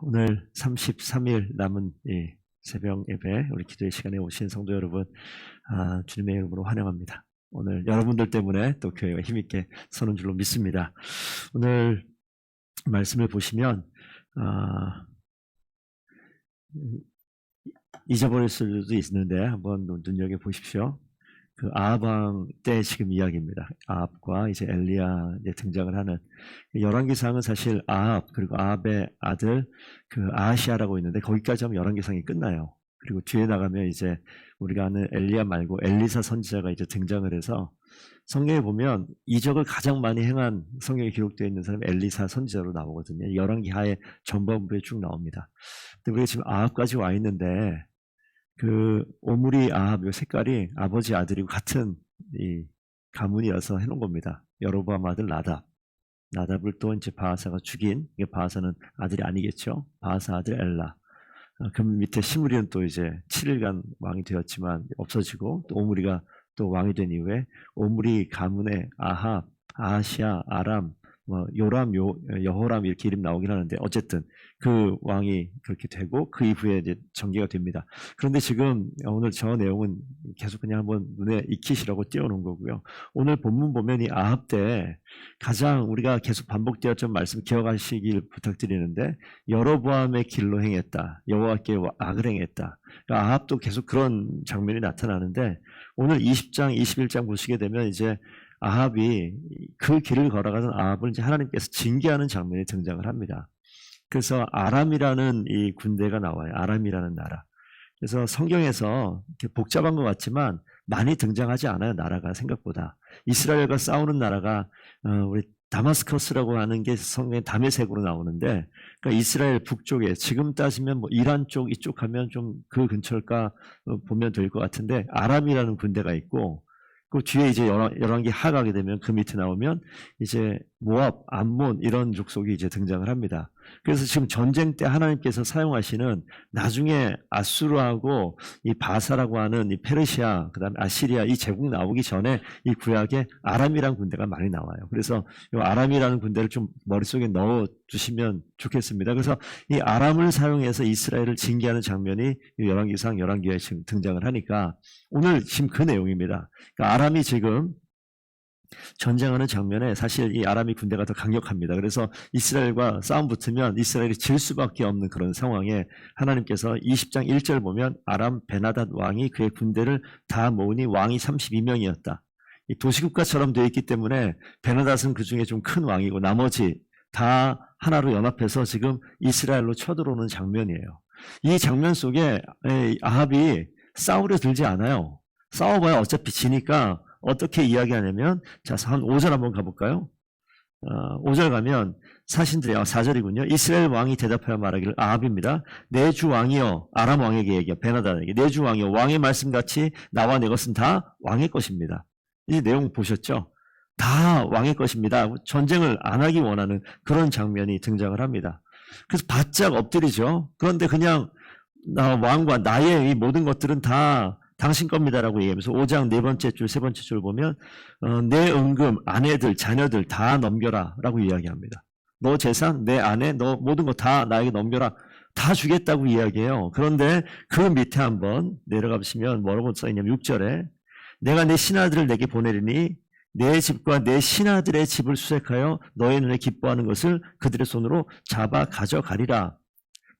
오늘 33일 남은 이 새벽 예배 우리 기도의 시간에 오신 성도 여러분, 주님의 이름으로 환영합니다. 오늘 여러분들 때문에 또 교회가 힘있게 서는 줄로 믿습니다. 오늘 말씀을 보시면 잊어버릴 수도 있는데 한번 눈여겨보십시오. 그 아합 왕 때 지금 이야기입니다. 아합과 이제 엘리야 이제 등장을 하는 열왕기상은 사실 아합 그리고 아합의 아들 그 아하시아라고 있는데 거기까지 하면 열왕기상이 끝나요. 그리고 뒤에 나가면 이제 우리가 아는 엘리야 말고 엘리사 선지자가 이제 등장을 해서 성경에 보면 이적을 가장 많이 행한 성경에 기록되어 있는 사람이 엘리사 선지자로 나오거든요. 열왕기하의 전반부에 쭉 나옵니다. 근데 우리가 지금 아합까지 와 있는데 그 오므리 아합 요 색깔이 아버지 아들이고 같은 이 가문이어서 해놓은 겁니다. 여로보암 아들 나답을 또 이제 바하사가 죽인, 이게 바하사는 아들이 아니겠죠. 바하사 아들 엘라. 그 밑에 시므리는 또 이제 7일간 왕이 되었지만 없어지고 또 오므리가 또 왕이 된 이후에 오므리 가문의 아합, 아하시아, 아람, 요람, 여호람 이렇게 이름 나오긴 하는데 어쨌든 그 왕이 그렇게 되고 그 이후에 이제 전개가 됩니다. 그런데 지금 오늘 저 내용은 계속 그냥 한번 눈에 익히시라고 띄워놓은 거고요. 오늘 본문 보면 이 아합 때 가장 우리가 계속 반복되었던 말씀 기억하시길 부탁드리는데 여로보암의 길로 행했다. 여호와께 악을 행했다. 그러니까 아합도 계속 그런 장면이 나타나는데 오늘 20장, 21장 보시게 되면 이제 아합이 그 길을 걸어가던 아합을 이제 하나님께서 징계하는 장면이 등장을 합니다. 그래서 아람이라는 이 군대가 나와요. 아람이라는 나라. 그래서 성경에서 이렇게 복잡한 것 같지만 많이 등장하지 않아요. 나라가 생각보다. 이스라엘과 싸우는 나라가 우리 다마스커스라고 하는 게 성경에 다메섹으로 나오는데 그러니까 이스라엘 북쪽에 지금 따지면 뭐 이란 쪽 이쪽 하면 좀 그 근처일까 보면 될 것 같은데 아람이라는 군대가 있고 그 뒤에 이제 열왕기 하가게 되면 그 밑에 나오면 이제 모압, 암몬 이런 족속이 이제 등장을 합니다. 그래서 지금 전쟁 때 하나님께서 사용하시는 나중에 아수르하고 이 바사라고 하는 이 페르시아, 그다음에 아시리아 이 제국 나오기 전에 이 구약에 아람이라는 군대가 많이 나와요. 그래서 이 아람이라는 군대를 좀 머릿속에 넣어 주시면 좋겠습니다. 그래서 이 아람을 사용해서 이스라엘을 징계하는 장면이 열왕기상, 열왕기에 지금 등장을 하니까 오늘 지금 그 내용입니다. 그러니까 아람이 지금 전쟁하는 장면에 사실 이 아람이 군대가 더 강력합니다. 그래서 이스라엘과 싸움 붙으면 이스라엘이 질 수밖에 없는 그런 상황에 하나님께서 20장 1절 보면 아람 베나닷 왕이 그의 군대를 다 모으니 왕이 32명이었다. 이 도시국가처럼 되어 있기 때문에 베나닷은 그 중에 좀 큰 왕이고 나머지 다 하나로 연합해서 지금 이스라엘로 쳐들어오는 장면이에요. 이 장면 속에 아합이 싸우려 들지 않아요. 싸워봐야 어차피 지니까 어떻게 이야기하냐면 자, 한 5절 한번 가볼까요? 5절 가면 사신들이 4절이군요. 이스라엘 왕이 대답하여 말하기를 아합입니다. 내 주 왕이여 아람 왕에게 얘기해 베나닷에게 내 주 왕이여 왕의 말씀같이 나와 내 것은 다 왕의 것입니다. 이 내용 보셨죠? 다 왕의 것입니다. 전쟁을 안 하기 원하는 그런 장면이 등장을 합니다. 그래서 바짝 엎드리죠. 그런데 그냥 왕과 나의 이 모든 것들은 다 당신 겁니다라고 얘기하면서 5장 네 번째 줄, 세 번째 줄 보면 내 은금, 아내들, 자녀들 다 넘겨라 라고 이야기합니다. 너 재산, 내 아내, 너 모든 거 다 나에게 넘겨라. 다 주겠다고 이야기해요. 그런데 그 밑에 한번 내려가 보시면 뭐라고 써있냐면 6절에 내가 내 신하들을 내게 보내리니 내 집과 내 신하들의 집을 수색하여 너의 눈에 기뻐하는 것을 그들의 손으로 잡아 가져가리라.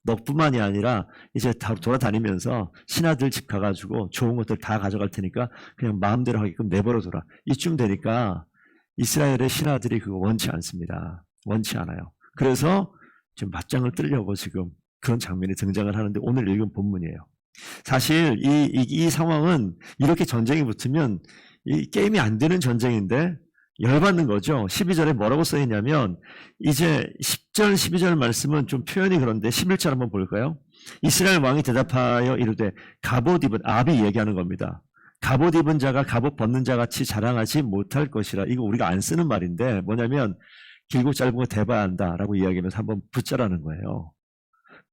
너뿐만이 아니라 이제 다 돌아다니면서 신하들 집 가가지고 좋은 것들 다 가져갈 테니까 그냥 마음대로 하게끔 내버려둬라. 이쯤 되니까 이스라엘의 신하들이 그거 원치 않습니다. 원치 않아요. 그래서 지금 맞짱을 뜨려고 지금 그런 장면이 등장을 하는데 오늘 읽은 본문이에요. 사실 이 상황은 이렇게 전쟁이 붙으면 이 게임이 안 되는 전쟁인데 열받는 거죠. 12절에 뭐라고 써있냐면 이제 10절 12절 말씀은 좀 표현이 그런데 11절 한번 볼까요? 이스라엘 왕이 대답하여 이르되 갑옷 입은 아합이 얘기하는 겁니다. 갑옷 입은 자가 갑옷 벗는 자같이 자랑하지 못할 것이라. 이거 우리가 안 쓰는 말인데 뭐냐면 길고 짧은 거 대봐야 한다라고 이야기하면서 한번 붙자라는 거예요.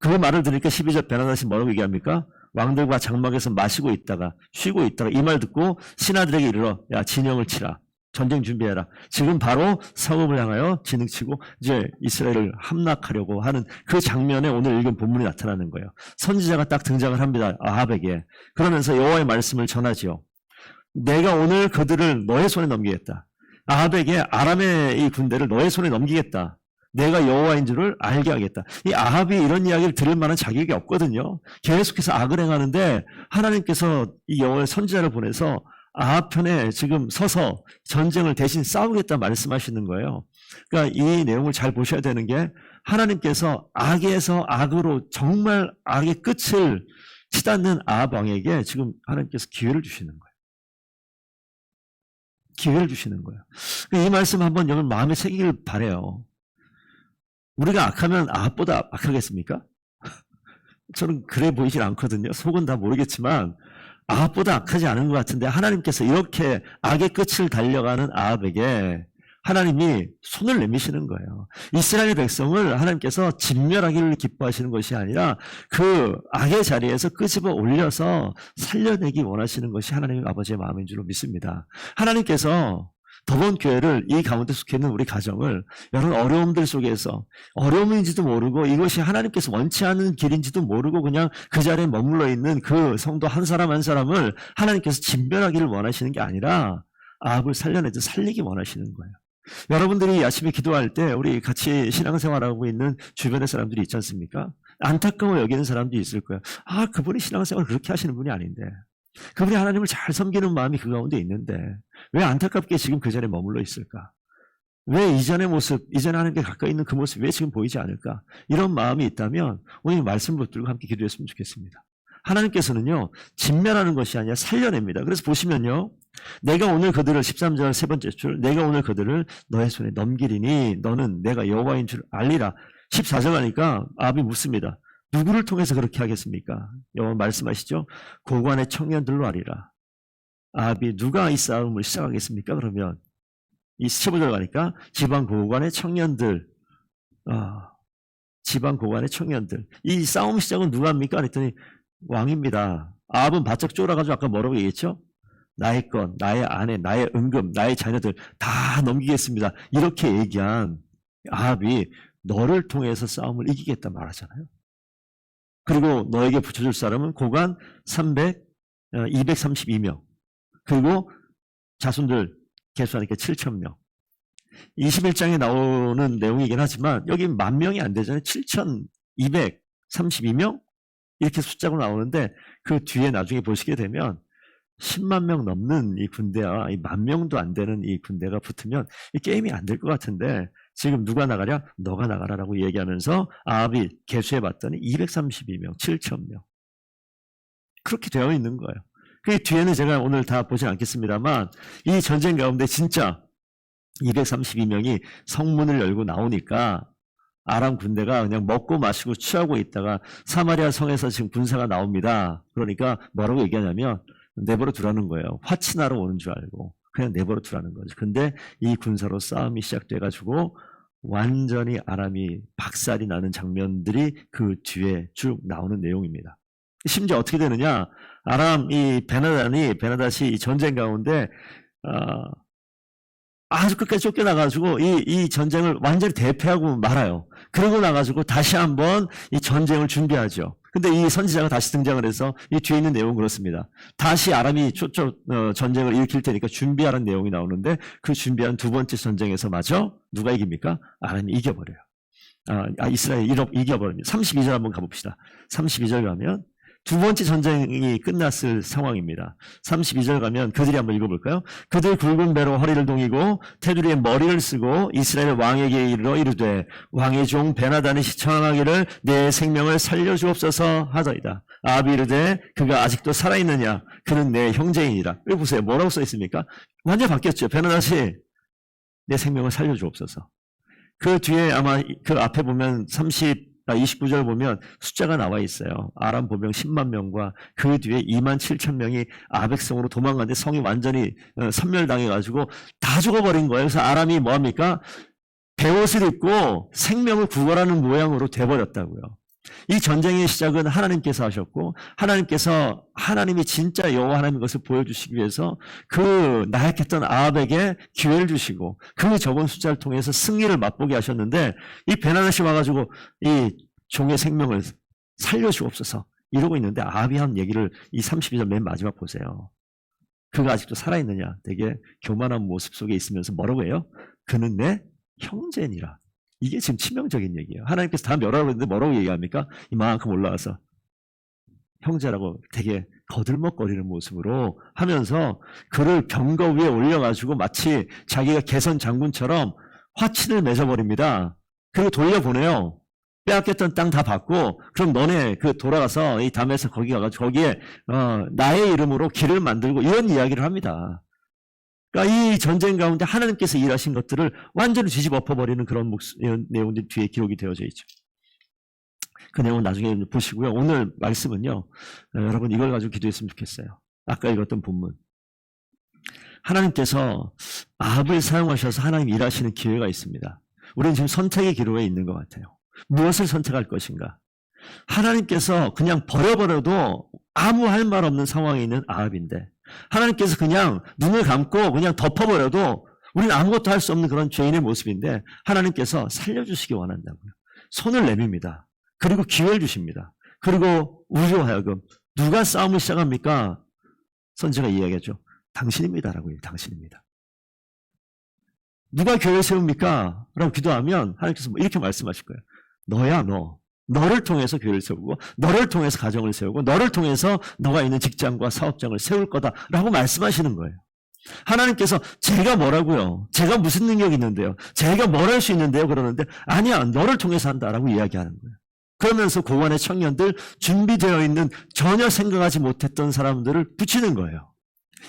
그 말을 들으니까 12절 베나닷이 뭐라고 얘기합니까? 왕들과 장막에서 마시고 있다가 쉬고 있다가 이 말 듣고 신하들에게 이르러 야 진영을 치라. 전쟁 준비해라. 지금 바로 성읍을 향하여 진흙치고 이제 이스라엘을 함락하려고 하는 그 장면에 오늘 읽은 본문이 나타나는 거예요. 선지자가 딱 등장을 합니다. 아합에게. 그러면서 여호와의 말씀을 전하지요. 내가 오늘 그들을 너의 손에 넘기겠다. 아합에게 아람의 이 군대를 너의 손에 넘기겠다. 내가 여호와인 줄을 알게 하겠다. 이 아합이 이런 이야기를 들을 만한 자격이 없거든요. 계속해서 악을 행하는데 하나님께서 이 여호와의 선지자를 보내서 아합 편에 지금 서서 전쟁을 대신 싸우겠다 말씀하시는 거예요. 그러니까 이 내용을 잘 보셔야 되는 게 하나님께서 악에서 악으로 정말 악의 끝을 치닫는 아합 왕에게 지금 하나님께서 기회를 주시는 거예요. 기회를 주시는 거예요. 이 말씀 한번 여러분 마음에 새기길 바라요. 우리가 악하면 아합보다 악하겠습니까? 저는 그래 보이질 않거든요. 속은 다 모르겠지만 아합보다 악하지 않은 것 같은데 하나님께서 이렇게 악의 끝을 달려가는 아합에게 하나님이 손을 내미시는 거예요. 이스라엘 백성을 하나님께서 진멸하기를 기뻐하시는 것이 아니라 그 악의 자리에서 끄집어 올려서 살려내기 원하시는 것이 하나님의 아버지의 마음인 줄로 믿습니다. 하나님께서 더번 교회를 이 가운데 속해 있는 우리 가정을 여러 어려움들 속에서 어려움인지도 모르고 이것이 하나님께서 원치 않는 길인지도 모르고 그냥 그 자리에 머물러 있는 그 성도 한 사람 한 사람을 하나님께서 진멸하기를 원하시는 게 아니라 아합을 살려내서 살리기 원하시는 거예요. 여러분들이 아침에 기도할 때 우리 같이 신앙생활하고 있는 주변의 사람들이 있지 않습니까? 안타까워 여기는 사람도 있을 거예요. 아, 그분이 신앙생활을 그렇게 하시는 분이 아닌데 그분이 하나님을 잘 섬기는 마음이 그 가운데 있는데 왜 안타깝게 지금 그 자리에 머물러 있을까? 왜 이전의 모습, 이전에 하나님께 가까이 있는 그 모습이 왜 지금 보이지 않을까? 이런 마음이 있다면 오늘 말씀 붙들고 함께 기도했으면 좋겠습니다. 하나님께서는요, 진멸하는 것이 아니라 살려냅니다. 그래서 보시면요, 내가 오늘 그들을 13절 세 번째 줄, 내가 오늘 그들을 너의 손에 넘기리니 너는 내가 여호와인 줄 알리라. 14절 하니까 아합이 묻습니다. 누구를 통해서 그렇게 하겠습니까? 여호와 말씀하시죠. 고관의 청년들로 하리라. 아합이 누가 이 싸움을 시작하겠습니까? 그러면 이 15절 가니까 지방 고관의 청년들, 지방 고관의 청년들. 이 싸움 시작은 누가 합니까? 그랬더니 왕입니다. 아합은 바짝 쫄아가지고 아까 뭐라고 얘기했죠? 나의 것, 나의 아내, 나의 은금, 나의 자녀들 다 넘기겠습니다. 이렇게 얘기한 아합이 너를 통해서 싸움을 이기겠다 말하잖아요. 그리고 너에게 붙여줄 사람은 고관 232명. 그리고 자손들 계수하니까 7,000명. 21장에 나오는 내용이긴 하지만 여기 10,000명이 안 되잖아요. 7,232명? 이렇게 숫자가 나오는데 그 뒤에 나중에 보시게 되면 10만 명 넘는 이 군대와 이 10,000명도 안 되는 이 군대가 붙으면 이 게임이 안 될 것 같은데 지금 누가 나가랴? 너가 나가라라고 얘기하면서 아합이 계수해 봤더니 232명, 7,000명. 그렇게 되어 있는 거예요. 그 뒤에는 제가 오늘 다 보진 않겠습니다만 이 전쟁 가운데 진짜 232명이 성문을 열고 나오니까 아람 군대가 그냥 먹고 마시고 취하고 있다가 사마리아 성에서 지금 군사가 나옵니다. 그러니까 뭐라고 얘기하냐면 내버려 두라는 거예요. 화친하러 오는 줄 알고 그냥 내버려 두라는 거죠. 근데 이 군사로 싸움이 시작돼가지고 완전히 아람이 박살이 나는 장면들이 그 뒤에 쭉 나오는 내용입니다. 심지어 어떻게 되느냐? 아람 이 베나닷이 이 전쟁 가운데 아주 끝까지 쫓겨나가지고 이 전쟁을 완전히 대패하고 말아요. 그러고 나가지고 다시 한번 이 전쟁을 준비하죠. 근데 이 선지자가 다시 등장을 해서 이 뒤에 있는 내용은 그렇습니다. 다시 아람이 전쟁을 일으킬 테니까 준비하라는 내용이 나오는데 그 준비한 두 번째 전쟁에서 마저 누가 이깁니까? 아람이 이겨버려요. 이스라엘이 이겨버립니다. 32절 한번 가봅시다. 32절 가면 두 번째 전쟁이 끝났을 상황입니다. 32절 가면 그들이 한번 읽어볼까요? 그들 굵은 배로 허리를 동이고 테두리에 머리를 쓰고 이스라엘 왕에게 이르러 이르되 왕의 종 베나다니 시청하기를 내 생명을 살려주옵소서 하더이다. 아합이 이르되 그가 아직도 살아있느냐? 그는 내 형제이니라. 여기 보세요. 뭐라고 써있습니까? 완전 바뀌었죠. 베나다시 내 생명을 살려주옵소서. 그 뒤에 아마 그 앞에 보면 29절 보면 숫자가 나와 있어요. 아람 보병 10만 명과 그 뒤에 27,000명이 아벡성으로 도망갔는데 성이 완전히 섬멸당해가지고 다 죽어버린 거예요. 그래서 아람이 뭐합니까? 베옷을 입고 생명을 구걸하는 모양으로 돼버렸다고요. 이 전쟁의 시작은 하나님께서 하셨고 하나님이 진짜 여호와 하나님인 것을 보여주시기 위해서 그 나약했던 아합에게 기회를 주시고 그 적은 숫자를 통해서 승리를 맛보게 하셨는데 이 베나다시 와가지고 이 종의 생명을 살려주옵소서 이러고 있는데 아합이 한 얘기를 이 32절 맨 마지막 보세요. 그가 아직도 살아있느냐? 되게 교만한 모습 속에 있으면서 뭐라고 해요? 그는 내 형제니라. 이게 지금 치명적인 얘기예요. 하나님께서 다 멸하라고 했는데 뭐라고 얘기합니까? 이만큼 올라와서 형제라고 되게 거들먹거리는 모습으로 하면서 그를 병거 위에 올려가지고 마치 자기가 개선 장군처럼 화친을 맺어버립니다. 그리고 돌려보내요. 빼앗겼던 땅 다 받고 그럼 너네 그 돌아가서 이 담에서 거기 가가지고 거기에 나의 이름으로 길을 만들고 이런 이야기를 합니다. 그러니까 이 전쟁 가운데 하나님께서 일하신 것들을 완전히 뒤집어 엎어버리는 그런 내용들이 뒤에 기록이 되어져 있죠. 그 내용은 나중에 보시고요. 오늘 말씀은요. 여러분 이걸 가지고 기도했으면 좋겠어요. 아까 읽었던 본문. 하나님께서 아합을 사용하셔서 하나님 일하시는 기회가 있습니다. 우리는 지금 선택의 기로에 있는 것 같아요. 무엇을 선택할 것인가? 하나님께서 그냥 버려버려도 아무 할 말 없는 상황에 있는 아합인데 하나님께서 그냥 눈을 감고 그냥 덮어버려도 우리는 아무것도 할 수 없는 그런 죄인의 모습인데 하나님께서 살려주시기 원한다고요. 손을 내밉니다. 그리고 기회를 주십니다. 그리고 우리로 하여금 누가 싸움을 시작합니까? 선지자가 이야기하죠. 당신입니다라고 해요. 당신입니다. 누가 교회를 세웁니까? 라고 기도하면 하나님께서 이렇게 말씀하실 거예요. 너야 너. 너를 통해서 교회를 세우고 너를 통해서 가정을 세우고 너를 통해서 너가 있는 직장과 사업장을 세울 거다라고 말씀하시는 거예요. 하나님께서 제가 뭐라고요? 제가 무슨 능력이 있는데요? 제가 뭘 할 수 있는데요? 그러는데 아니야 너를 통해서 한다라고 이야기하는 거예요. 그러면서 고관의 청년들 준비되어 있는 전혀 생각하지 못했던 사람들을 붙이는 거예요.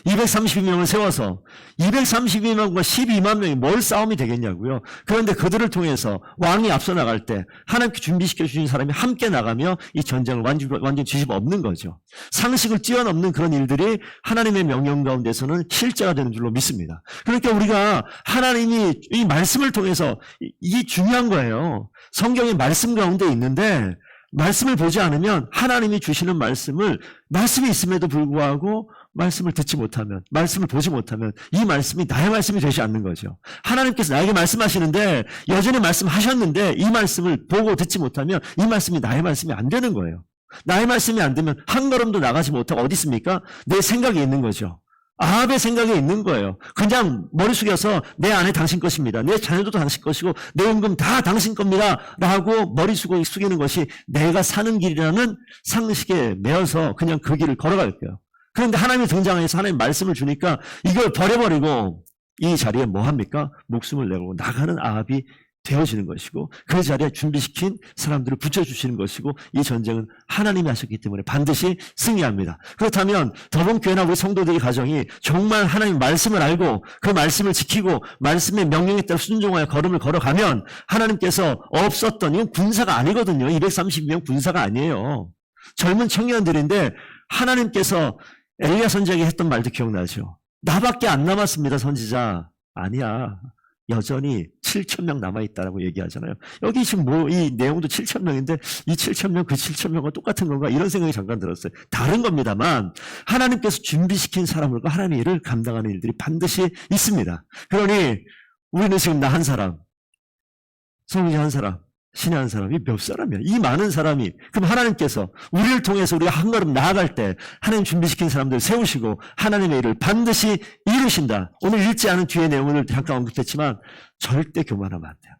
232명을 세워서 232명과 12만 명이 뭘 싸움이 되겠냐고요. 그런데 그들을 통해서 왕이 앞서 나갈 때 하나님께 준비시켜 주신 사람이 함께 나가며 이 전쟁을 완전 뒤집어 엎는 거죠. 상식을 뛰어넘는 그런 일들이 하나님의 명령 가운데서는 실제가 되는 줄로 믿습니다. 그러니까 우리가 하나님이 이 말씀을 통해서 이게 중요한 거예요. 성경의 말씀 가운데 있는데 말씀을 보지 않으면 하나님이 주시는 말씀이 있음에도 불구하고 말씀을 듣지 못하면, 말씀을 보지 못하면 이 말씀이 나의 말씀이 되지 않는 거죠. 하나님께서 나에게 말씀하시는데 여전히 말씀하셨는데 이 말씀을 보고 듣지 못하면 이 말씀이 나의 말씀이 안 되는 거예요. 나의 말씀이 안 되면 한 걸음도 나가지 못하고 어디 있습니까? 내 생각에 있는 거죠. 아합의 생각에 있는 거예요. 그냥 머리 숙여서 내 아내 당신 것입니다. 내 자녀도 당신 것이고 내 은금 다 당신 겁니다. 라고 머리 숙이는 것이 내가 사는 길이라는 상식에 매어서 그냥 그 길을 걸어갈 거예요. 그런데 하나님이 등장해서 하나님 말씀을 주니까 이걸 버려버리고 이 자리에 뭐 합니까? 목숨을 내고 나가는 아합이 되어지는 것이고 그 자리에 준비시킨 사람들을 붙여주시는 것이고 이 전쟁은 하나님이 하셨기 때문에 반드시 승리합니다. 그렇다면 더본교회나 우리 성도들의 가정이 정말 하나님 말씀을 알고 그 말씀을 지키고 말씀의 명령에 따라 순종하여 걸음을 걸어가면 하나님께서 없었던 이건 군사가 아니거든요. 232명 군사가 아니에요. 젊은 청년들인데 하나님께서 엘리야 선지자에게 했던 말도 기억나죠. 나밖에 안 남았습니다. 선지자. 아니야. 여전히 7,000명 남아있다라고 얘기하잖아요. 여기 지금 이 내용도 7,000명인데 이 7,000명 그 7,000명과 똑같은 건가 이런 생각이 잠깐 들었어요. 다른 겁니다만 하나님께서 준비시킨 사람들과 하나님의 일을 감당하는 일들이 반드시 있습니다. 그러니 우리는 지금 나 한 사람, 성우지 한 사람, 신의 한 사람이 몇 사람이야? 이 많은 사람이. 그럼 하나님께서 우리를 통해서 우리가 한 걸음 나아갈 때 하나님 준비시킨 사람들 세우시고 하나님의 일을 반드시 이루신다. 오늘 읽지 않은 뒤의 내용을 잠깐 언급했지만 절대 교만하면 안 돼요.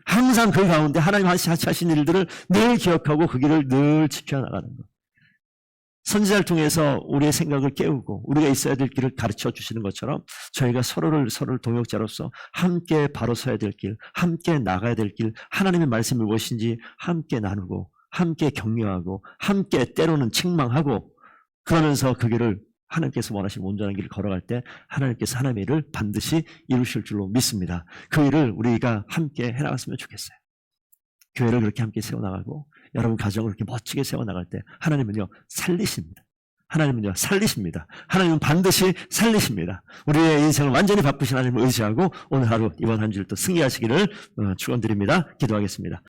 항상 그 가운데 하나님 하신 일들을 늘 기억하고 그 길을 늘 지켜나가는 것. 선지자를 통해서 우리의 생각을 깨우고 우리가 있어야 될 길을 가르쳐 주시는 것처럼 저희가 서로를 동역자로서 함께 바로 서야 될 길, 함께 나가야 될 길, 하나님의 말씀이 무엇인지 함께 나누고 함께 격려하고 함께 때로는 책망하고 그러면서 그 길을 하나님께서 원하시는 온전한 길을 걸어갈 때 하나님께서 하나님의 일을 반드시 이루실 줄로 믿습니다. 그 일을 우리가 함께 해나갔으면 좋겠어요. 교회를 그렇게 함께 세워나가고 여러분 가정을 그렇게 멋지게 세워나갈 때 하나님은요 살리십니다. 하나님은요 살리십니다. 하나님은 반드시 살리십니다. 우리의 인생을 완전히 바꾸신 하나님을 의지하고 오늘 하루 이번 한 주를 또 승리하시기를 축원드립니다. 기도하겠습니다.